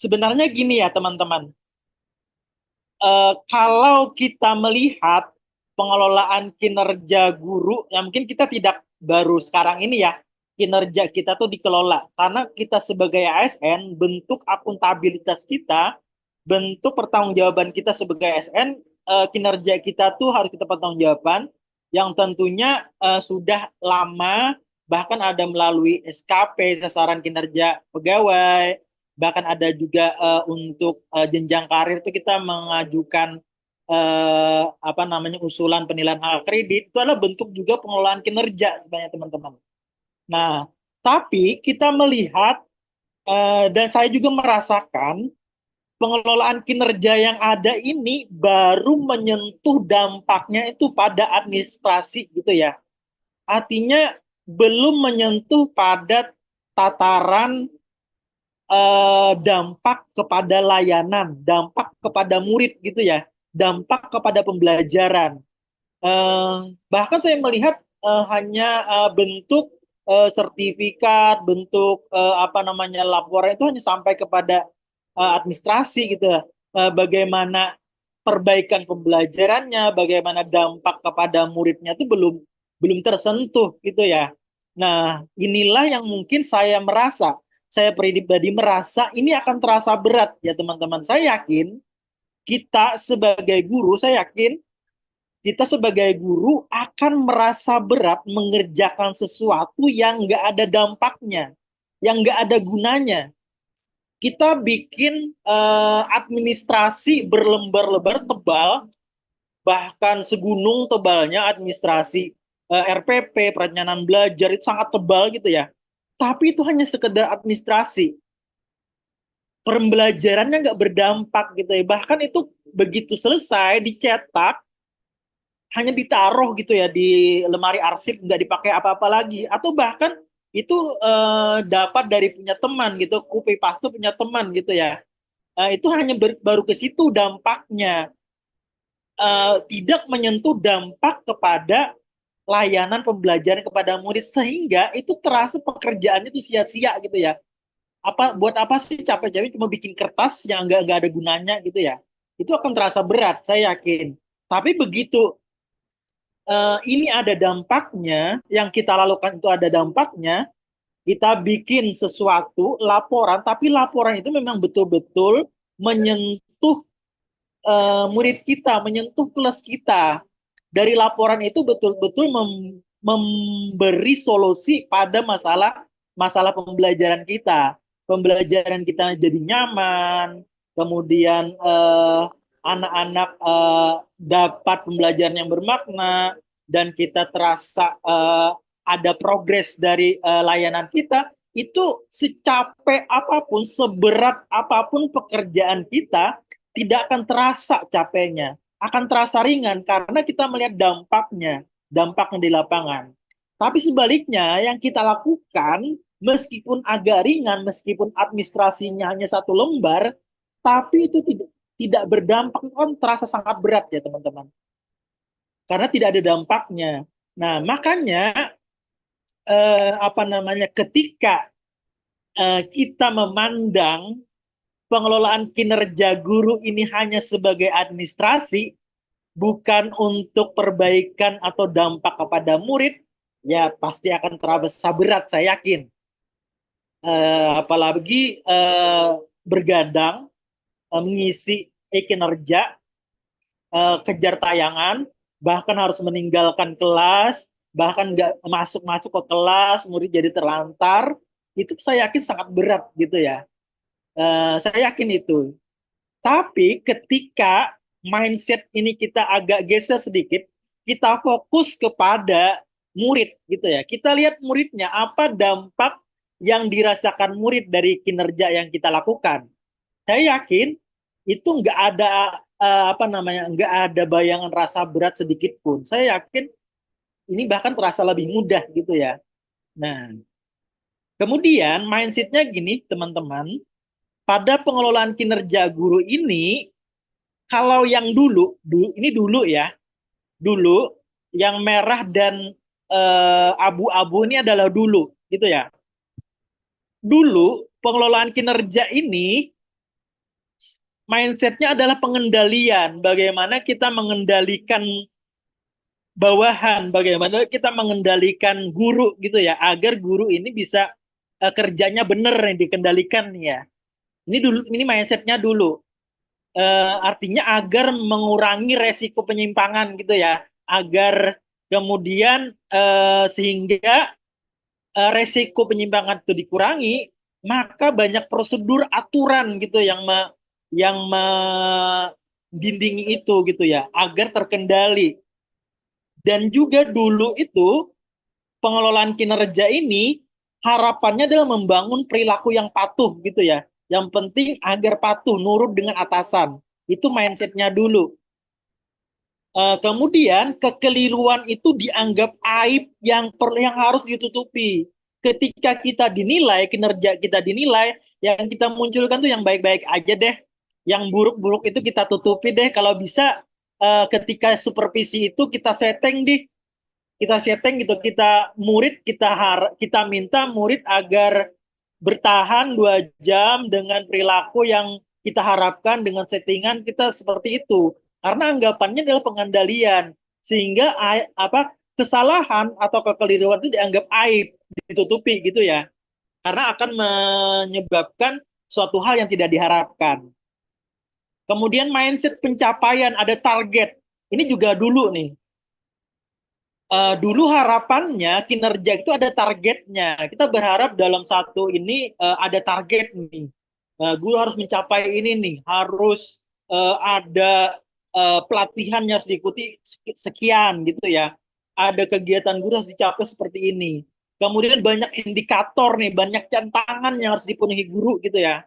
sebenarnya gini ya teman-teman. Kalau kita melihat pengelolaan kinerja guru, ya mungkin kita tidak baru sekarang ini ya, kinerja kita tuh dikelola. Karena kita sebagai ASN, bentuk akuntabilitas kita, bentuk pertanggungjawaban kita sebagai ASN, kinerja kita tuh harus kita pertanggungjawaban, yang tentunya sudah lama, bahkan ada melalui SKP, sasaran kinerja pegawai, bahkan ada juga untuk jenjang karir itu kita mengajukan apa namanya usulan penilaian kredit itu adalah bentuk juga pengelolaan kinerja sebenarnya teman-teman. Nah, tapi kita melihat dan saya juga merasakan pengelolaan kinerja yang ada ini baru menyentuh dampaknya itu pada administrasi gitu ya. Artinya belum menyentuh pada tataran dampak kepada layanan, dampak kepada murid gitu ya, dampak kepada pembelajaran. Eh, Bahkan saya melihat hanya bentuk sertifikat, bentuk apa namanya laporan itu hanya sampai kepada administrasi gitu ya. Bagaimana perbaikan pembelajarannya, bagaimana dampak kepada muridnya itu belum belum tersentuh gitu ya. Nah, inilah yang mungkin saya pribadi merasa ini akan terasa berat ya teman-teman. Saya yakin kita sebagai guru, saya yakin kita sebagai guru akan merasa berat mengerjakan sesuatu yang nggak ada dampaknya, yang nggak ada gunanya. Kita bikin administrasi berlembar-lebar tebal, bahkan segunung tebalnya administrasi RPP, perencanaan belajar itu sangat tebal gitu ya. Tapi itu hanya sekedar administrasi. Pembelajarannya nggak berdampak gitu ya. Bahkan itu begitu selesai dicetak hanya ditaruh gitu ya di lemari arsip nggak dipakai apa-apa lagi atau bahkan itu dapat dari punya teman gitu copy paste punya teman gitu ya. Itu hanya baru ke situ dampaknya. Tidak menyentuh dampak kepada layanan pembelajaran kepada murid sehingga itu terasa pekerjaannya itu sia-sia gitu ya. Buat apa sih capek-capek cuma bikin kertas yang nggak ada gunanya gitu ya. Itu akan terasa berat saya yakin. Tapi begitu ini ada dampaknya, yang kita lakukan itu ada dampaknya, kita bikin sesuatu, laporan, tapi laporan itu memang betul-betul menyentuh murid kita, menyentuh kelas kita. Dari laporan itu betul-betul memberi solusi pada masalah masalah pembelajaran kita. Pembelajaran kita jadi nyaman, kemudian anak-anak dapat pembelajaran yang bermakna, dan kita terasa ada progres dari layanan kita, itu secapek apapun, seberat apapun pekerjaan kita, tidak akan terasa capeknya, akan terasa ringan karena kita melihat dampaknya di lapangan. Tapi sebaliknya yang kita lakukan meskipun agak ringan, meskipun administrasinya hanya satu lembar, tapi itu tidak berdampak, kan terasa sangat berat ya teman-teman. Karena tidak ada dampaknya. Nah, makanya apa namanya ketika kita memandang pengelolaan kinerja guru ini hanya sebagai administrasi, bukan untuk perbaikan atau dampak kepada murid, ya pasti akan terasa berat, saya yakin. Apalagi bergadang, mengisi kinerja, kejar tayangan, bahkan harus meninggalkan kelas, bahkan nggak masuk-masuk ke kelas, murid jadi terlantar, itu saya yakin sangat berat gitu ya. Saya yakin itu. Tapi ketika mindset ini kita agak geser sedikit, kita fokus kepada murid gitu ya. Kita lihat muridnya, apa dampak yang dirasakan murid dari kinerja yang kita lakukan. Saya yakin itu nggak ada apa namanya, nggak ada bayangan rasa berat sedikit pun. Saya yakin ini bahkan terasa lebih mudah gitu ya. Nah, kemudian mindsetnya gini teman-teman, pada pengelolaan kinerja guru ini, kalau yang ini dulu ya, dulu yang merah dan abu-abu ini adalah dulu, gitu ya. Dulu pengelolaan kinerja ini mindsetnya adalah pengendalian. Bagaimana kita mengendalikan bawahan, bagaimana kita mengendalikan guru gitu ya, agar guru ini bisa kerjanya benar nih, dikendalikan ya. Ini dulu, ini mindsetnya dulu. Artinya agar mengurangi resiko penyimpangan gitu ya, agar kemudian sehingga resiko penyimpangan itu dikurangi, maka banyak prosedur aturan gitu yang membimbingi itu gitu ya, agar terkendali. Dan juga dulu itu pengelolaan kinerja ini harapannya adalah membangun perilaku yang patuh gitu ya. Yang penting agar patuh, nurut dengan atasan. Itu mindsetnya dulu. Kemudian kekeliruan itu dianggap aib yang harus ditutupi. Ketika kita dinilai, kinerja kita dinilai, yang kita munculkan tuh yang baik-baik aja deh. Yang buruk-buruk itu kita tutupi deh. Kalau bisa ketika supervisi itu kita setting deh, kita setting gitu, kita murid kita minta murid agar bertahan 2 jam dengan perilaku yang kita harapkan, dengan settingan kita seperti itu, karena anggapannya adalah pengendalian, sehingga apa, kesalahan atau kekeliruan itu dianggap aib, ditutupi gitu ya, karena akan menyebabkan suatu hal yang tidak diharapkan. Kemudian mindset pencapaian, ada target, ini juga dulu nih. Dulu harapannya kinerja itu ada targetnya. Kita berharap dalam satu ini ada target nih. Guru harus mencapai ini nih. Harus ada pelatihan yang harus diikuti sekian gitu ya. Ada kegiatan guru harus dicapai seperti ini. Kemudian banyak indikator nih, banyak tantangan yang harus dipenuhi guru gitu ya,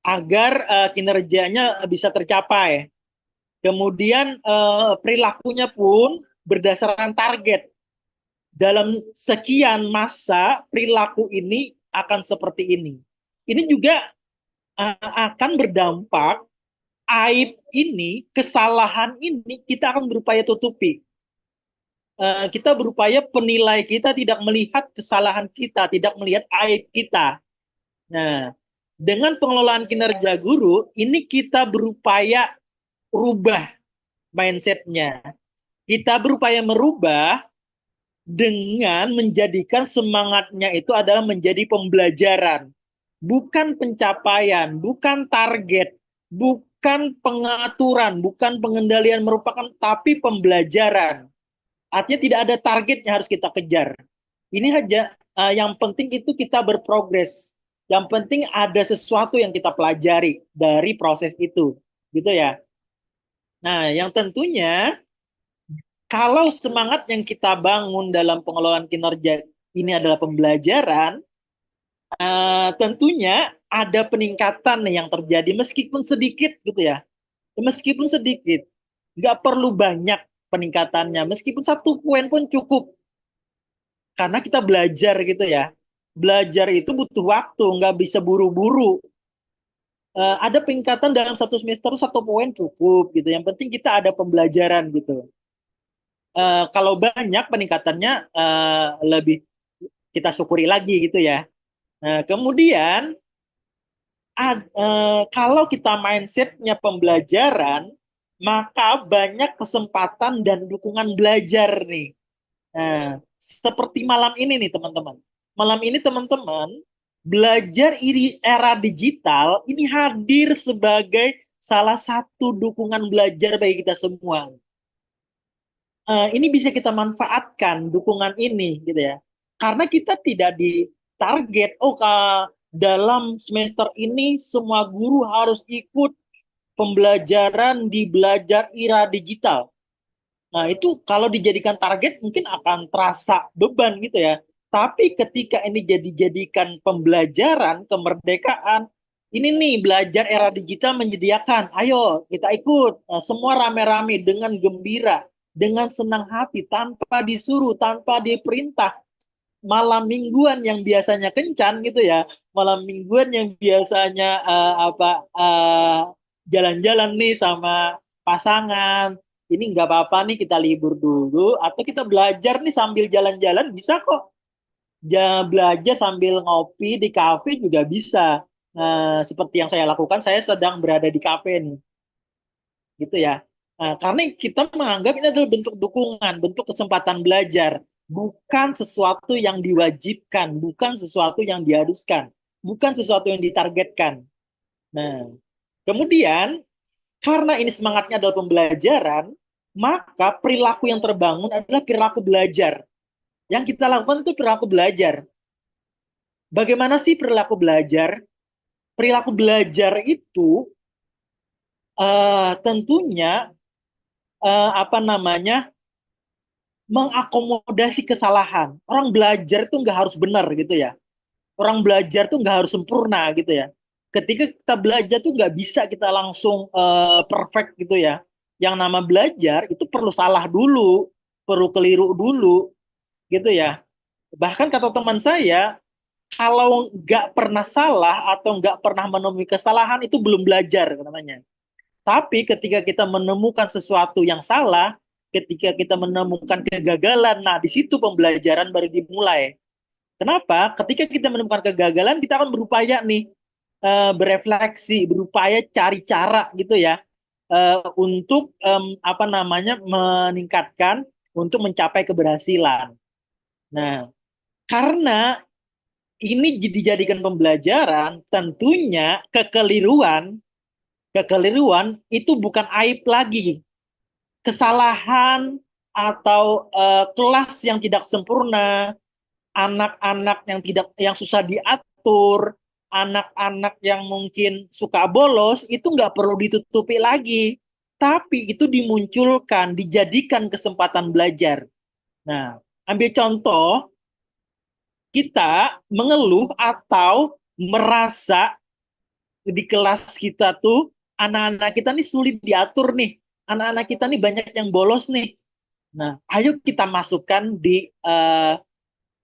agar kinerjanya bisa tercapai. Kemudian perilakunya pun berdasarkan target. Dalam sekian masa perilaku ini akan seperti ini. Ini juga akan berdampak, aib ini, kesalahan ini kita akan berupaya tutupi. Kita berupaya penilai kita tidak melihat kesalahan kita, tidak melihat aib kita. Nah, dengan pengelolaan kinerja guru, ini kita berupaya rubah mindsetnya. Kita berupaya merubah dengan menjadikan semangatnya itu adalah menjadi pembelajaran, bukan pencapaian, bukan target, bukan pengaturan, bukan pengendalian, merupakan tapi pembelajaran. Artinya tidak ada target yang harus kita kejar. Ini aja yang penting itu kita berprogres. Yang penting ada sesuatu yang kita pelajari dari proses itu, gitu ya. Nah, yang tentunya kalau semangat yang kita bangun dalam pengelolaan kinerja ini adalah pembelajaran, tentunya ada peningkatan yang terjadi meskipun sedikit gitu ya. Meskipun sedikit, nggak perlu banyak peningkatannya. Meskipun 1 poin pun cukup, karena kita belajar gitu ya. Belajar itu butuh waktu, nggak bisa buru-buru. Ada peningkatan dalam 1 semester 1 poin cukup gitu. Yang penting kita ada pembelajaran gitu. Kalau banyak peningkatannya lebih kita syukuri lagi gitu ya. Nah, kemudian kalau kita mindsetnya pembelajaran, maka banyak kesempatan dan dukungan belajar nih. Nah, seperti malam ini nih teman-teman. Malam ini teman-teman, belajar era digital ini hadir sebagai salah satu dukungan belajar bagi kita semua. Ini bisa kita manfaatkan dukungan ini gitu ya. Karena kita tidak ditarget, oh dalam semester ini semua guru harus ikut pembelajaran di belajar era digital. Nah, itu kalau dijadikan target mungkin akan terasa beban gitu ya. Tapi ketika ini dijadikan pembelajaran kemerdekaan, ini nih belajar era digital menyediakan, ayo kita ikut, nah, semua rame-rame dengan gembira, dengan senang hati, tanpa disuruh, tanpa diperintah. Malam mingguan yang biasanya kencan gitu ya, malam mingguan yang biasanya jalan-jalan nih sama pasangan, ini nggak apa-apa nih kita libur dulu atau kita belajar nih sambil jalan-jalan bisa kok. Belajar sambil ngopi di kafe juga bisa. seperti yang saya lakukan, saya sedang berada di kafe nih, gitu ya. Karena kita menganggap ini adalah bentuk dukungan, bentuk kesempatan belajar, bukan sesuatu yang diwajibkan, bukan sesuatu yang diharuskan, bukan sesuatu yang ditargetkan. Nah, kemudian karena ini semangatnya adalah pembelajaran, maka perilaku yang terbangun adalah perilaku belajar. Yang kita lakukan itu perilaku belajar. Bagaimana sih perilaku belajar? Perilaku belajar itu tentunya apa namanya mengakomodasi kesalahan. Orang belajar itu nggak harus benar gitu ya. Orang belajar tuh nggak harus sempurna gitu ya. Ketika kita belajar tuh nggak bisa kita langsung perfect gitu ya. Yang nama belajar itu perlu salah dulu, perlu keliru dulu gitu ya. Bahkan kata teman saya, kalau nggak pernah salah atau nggak pernah menemui kesalahan itu belum belajar katanya. Tapi ketika kita menemukan sesuatu yang salah, ketika kita menemukan kegagalan, nah di situ pembelajaran baru dimulai. Kenapa? Ketika kita menemukan kegagalan, kita akan berupaya nih berefleksi, berupaya cari cara gitu ya untuk apa namanya meningkatkan untuk mencapai keberhasilan. Nah, karena ini dijadikan pembelajaran, tentunya kekeliruan itu bukan aib lagi. Kesalahan atau kelas yang tidak sempurna, anak-anak yang susah diatur, anak-anak yang mungkin suka bolos itu nggak perlu ditutupi lagi, tapi itu dimunculkan, dijadikan kesempatan belajar. Nah, ambil contoh kita mengeluh atau merasa di kelas kita tuh anak-anak kita nih sulit diatur nih, anak-anak kita nih banyak yang bolos nih. Nah, ayo kita masukkan di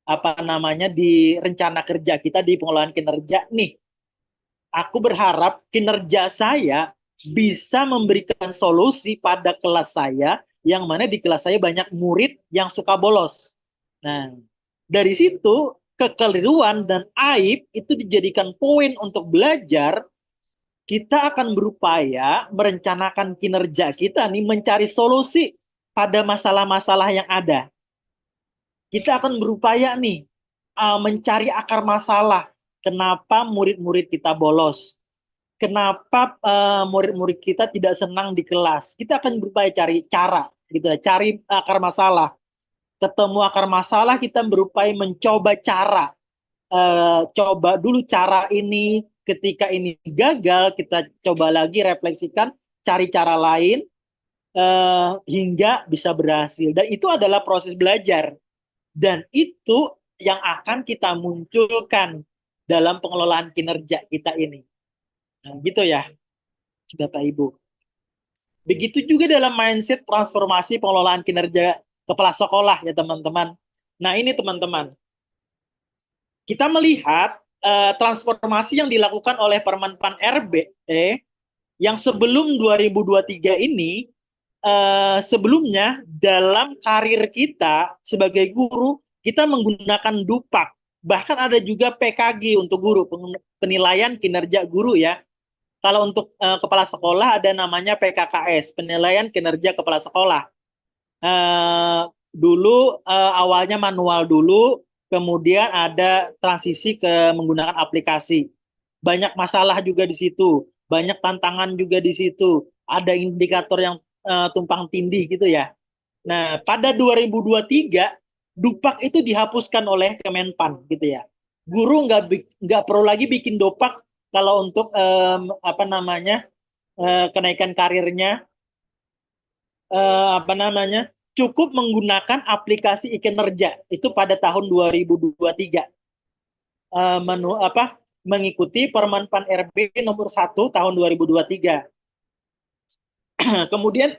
apa namanya di rencana kerja kita di pengelolaan kinerja nih. Aku berharap kinerja saya bisa memberikan solusi pada kelas saya yang mana di kelas saya banyak murid yang suka bolos. Nah, dari situ kekeliruan dan aib itu dijadikan poin untuk belajar. Kita akan berupaya merencanakan kinerja kita nih mencari solusi pada masalah-masalah yang ada. Kita akan berupaya nih mencari akar masalah. Kenapa murid-murid kita bolos? Kenapa murid-murid kita tidak senang di kelas? Kita akan berupaya cari cara, gitu ya, cari akar masalah. Ketemu akar masalah, kita berupaya mencoba cara. Coba dulu cara ini, ketika ini gagal, kita coba lagi refleksikan, cari cara lain hingga bisa berhasil. Dan itu adalah proses belajar. Dan itu yang akan kita munculkan dalam pengelolaan kinerja kita ini. Nah, gitu ya, Bapak Ibu. Begitu juga dalam mindset transformasi pengelolaan kinerja kepala sekolah ya teman-teman. Nah ini teman-teman, kita melihat transformasi yang dilakukan oleh Permenpan RB yang sebelum 2023 ini, sebelumnya dalam karir kita sebagai guru, kita menggunakan DUPAK. Bahkan ada juga PKG untuk guru, penilaian kinerja guru ya. Kalau untuk kepala sekolah ada namanya PKKS, penilaian kinerja kepala sekolah. Dulu awalnya manual dulu, kemudian ada transisi ke menggunakan aplikasi. Banyak masalah juga di situ, banyak tantangan juga di situ. Ada indikator yang tumpang tindih gitu ya. Nah, pada 2023 Dupak itu dihapuskan oleh Kemenpan gitu ya. Guru nggak perlu lagi bikin Dupak kalau untuk apa namanya kenaikan karirnya apa namanya cukup menggunakan aplikasi e-kinerja itu pada tahun 2023 mengikuti Permenpan RB nomor 1 tahun 2023. Kemudian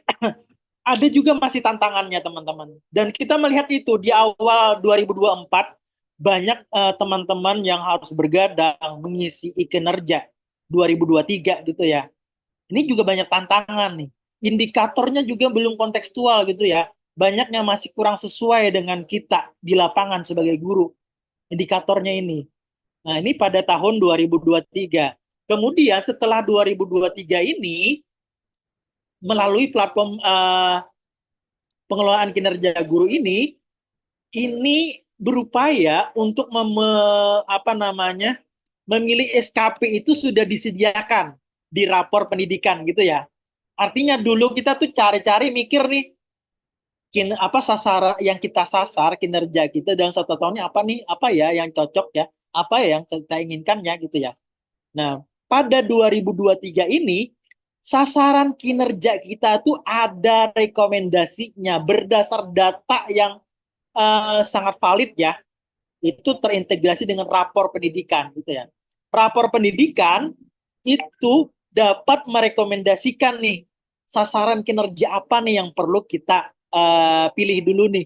ada juga masih tantangannya teman-teman. Dan kita melihat itu di awal 2024 banyak teman-teman yang harus bergadang mengisi e-kinerja 2023 gitu ya. Ini juga banyak tantangan nih. Indikatornya juga belum kontekstual gitu ya. Banyak yang masih kurang sesuai dengan kita di lapangan sebagai guru. Indikatornya ini. Nah, ini pada tahun 2023. Kemudian setelah 2023 ini, melalui platform pengelolaan kinerja guru ini berupaya untuk apa namanya, memilih SKP itu sudah disediakan di rapor pendidikan gitu ya. Artinya dulu kita tuh cari-cari mikir nih, apa sasaran yang kita sasar kinerja kita dalam 1 tahun ini apa nih, apa ya yang cocok ya, apa ya yang kita inginkannya gitu ya. Nah, pada 2023 ini sasaran kinerja kita tuh ada rekomendasinya berdasar data yang sangat valid ya. Itu terintegrasi dengan rapor pendidikan gitu ya. Rapor pendidikan itu dapat merekomendasikan nih sasaran kinerja apa nih yang perlu kita pilih dulu nih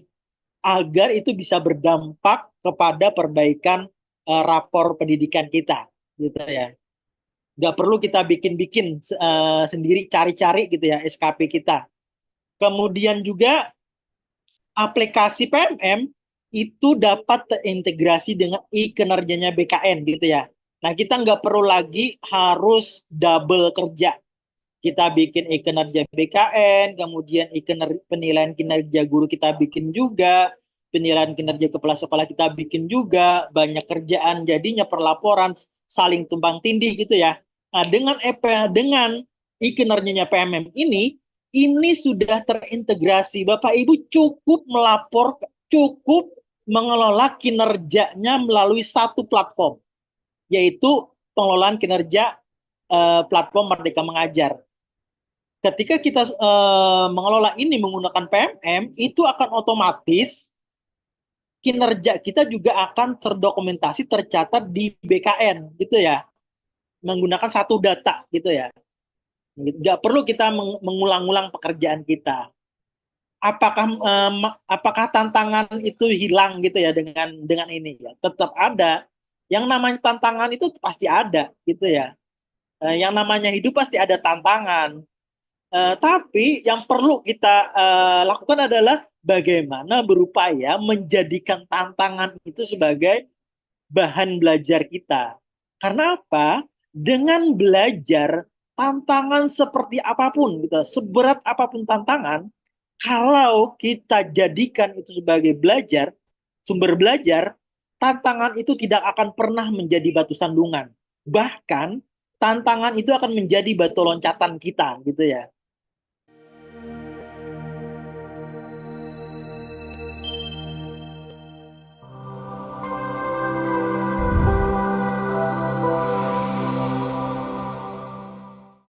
agar itu bisa berdampak kepada perbaikan rapor pendidikan kita gitu ya. Nggak perlu kita bikin-bikin sendiri, cari-cari gitu ya SKP kita. Kemudian juga aplikasi PMM itu dapat terintegrasi dengan e-kinerjanya BKN gitu ya. Nah, kita nggak perlu lagi harus double kerja. Kita bikin e-kinerja BKN, kemudian penilaian kinerja guru kita bikin juga, penilaian kinerja kepala sekolah kita bikin juga, banyak kerjaan jadinya perlaporan saling tumpang tindih gitu ya. Nah, dengan e-kinerjanya PMM ini sudah terintegrasi. Bapak Ibu cukup melapor, cukup mengelola kinerjanya melalui satu platform, yaitu pengelolaan kinerja platform Merdeka Mengajar. Ketika kita mengelola ini menggunakan PMM, itu akan otomatis kinerja kita juga akan terdokumentasi, tercatat di BKN gitu ya, menggunakan satu data gitu ya. Nggak perlu kita mengulang-ulang pekerjaan kita. Apakah tantangan itu hilang gitu ya dengan ini ya? Tetap ada. Yang namanya tantangan itu pasti ada gitu ya. Yang namanya hidup pasti ada tantangan. Tapi yang perlu kita lakukan adalah bagaimana berupaya menjadikan tantangan itu sebagai bahan belajar kita. Karena apa? Dengan belajar tantangan seperti apapun, gitu, seberat apapun tantangan, kalau kita jadikan itu sebagai belajar, sumber belajar, tantangan itu tidak akan pernah menjadi batu sandungan. Bahkan tantangan itu akan menjadi batu loncatan kita, gitu ya.